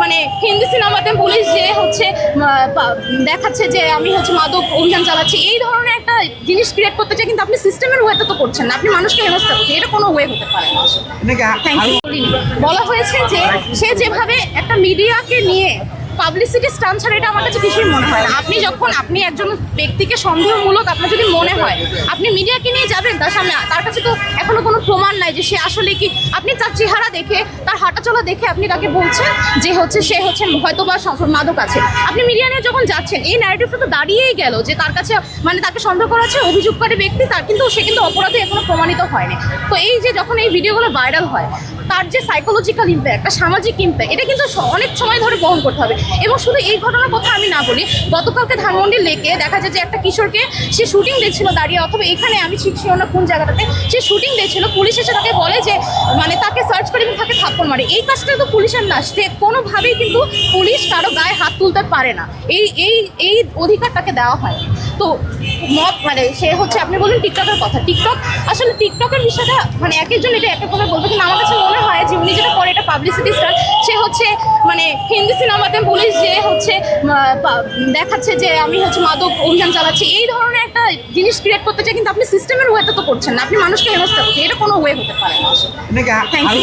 মানে হিন্দি সিনেমাতে পুলিশ যে হচ্ছে দেখাচ্ছে যে আমি হচ্ছে মাদক অভিযান চালাচ্ছি, এই ধরনের একটা জিনিস ক্রিয়েট করতে চাই, কিন্তু আপনি সিস্টেমের ওয়েতে তো করছেন না, আপনি মানুষকে হেনস্থা করছেন, এটা কোনো ওয়ে হতে পারে না। Thank you. বলা হয়েছে যে সে যেভাবে একটা মিডিয়াকে নিয়ে পাবলিসিটি স্টান্ট ছাড়া, এটা আমার কাছে কিছুই মনে হয় না। আপনি একজন ব্যক্তিকে সন্দেহমূলক আপনার যদি মনে হয়, আপনি মিডিয়াকে নিয়ে যাবেন তার সামনে, তার কাছে তো এখনো কোনো প্রমাণ নাই যে সে আসলে কি, আপনি তার চেহারা দেখে তার হাঁটাচলা দেখে আপনি তাকে বলছেন যে হচ্ছে সে হচ্ছে হয়তো বা মাদক আছে। আপনি মিডিয়া নিয়ে যখন যাচ্ছেন, এই ন্যারেটিভটা তো দাঁড়িয়েই গেল যে তার কাছে মানে তাকে সন্দেহ করা হচ্ছে, অভিযোগকারী ব্যক্তি তার কিন্তু সে কিন্তু অপরাধী এখনো প্রমাণিত হয়নি। তো এই যে যখন এই ভিডিওগুলো ভাইরাল হয়, তার যে সাইকোলজিক্যাল ইম্প্যাক্ট, একটা সামাজিক ইম্প্যাক্ট, এটা কিন্তু অনেক সময় ধরে বহন করতে হবে। এবং শুধু এই ঘটনার কথা আমি না বলি, গতকালকে ধানমন্ডি লেকে দেখা যায় যে একটা কিশোরকে সে শুটিং দেখছিল দাঁড়িয়ে, অথবা এখানে আমি ঠিক ছিল না কোন জায়গাটাতে সে শুটিং দেখছিল, পুলিশ এসে তাকে বলে যে মানে তাকে সার্চ করে এবং তাকে থাপ্পড় মারে। এই কাজটা তো পুলিশের না, সে কোনোভাবেই কিন্তু পুলিশ কারো গায়ে হাত তুলতে পারে না, এই এই এই অধিকার তাকে দেওয়া হয়। তো মত মানে সে হচ্ছে, আপনি বলুন টিকটকের কথা, টিকটক আসলে টিকটকের বিষয়টা মানে এক একজন এটা এক এক ভাবে বলবে, কিন্তু আমার কাছে মনে হয় যে উনি যেটা করে এটা পাবলিসিটি স্টান্ট। সে হচ্ছে মানে হিন্দি সিনেমাতে পুলিশ যে হচ্ছে দেখাচ্ছে যে আমি হচ্ছে মাদক অভিযান চালাচ্ছি, এই ধরনের একটা জিনিস ক্রিয়েট করতে চাই, কিন্তু আপনি সিস্টেমের ওয়েতে তো করছেন না, আপনি মানুষকে হেনস্থা করছেন, এটা কোনো ওয়ে হতে পারে না। Thank you.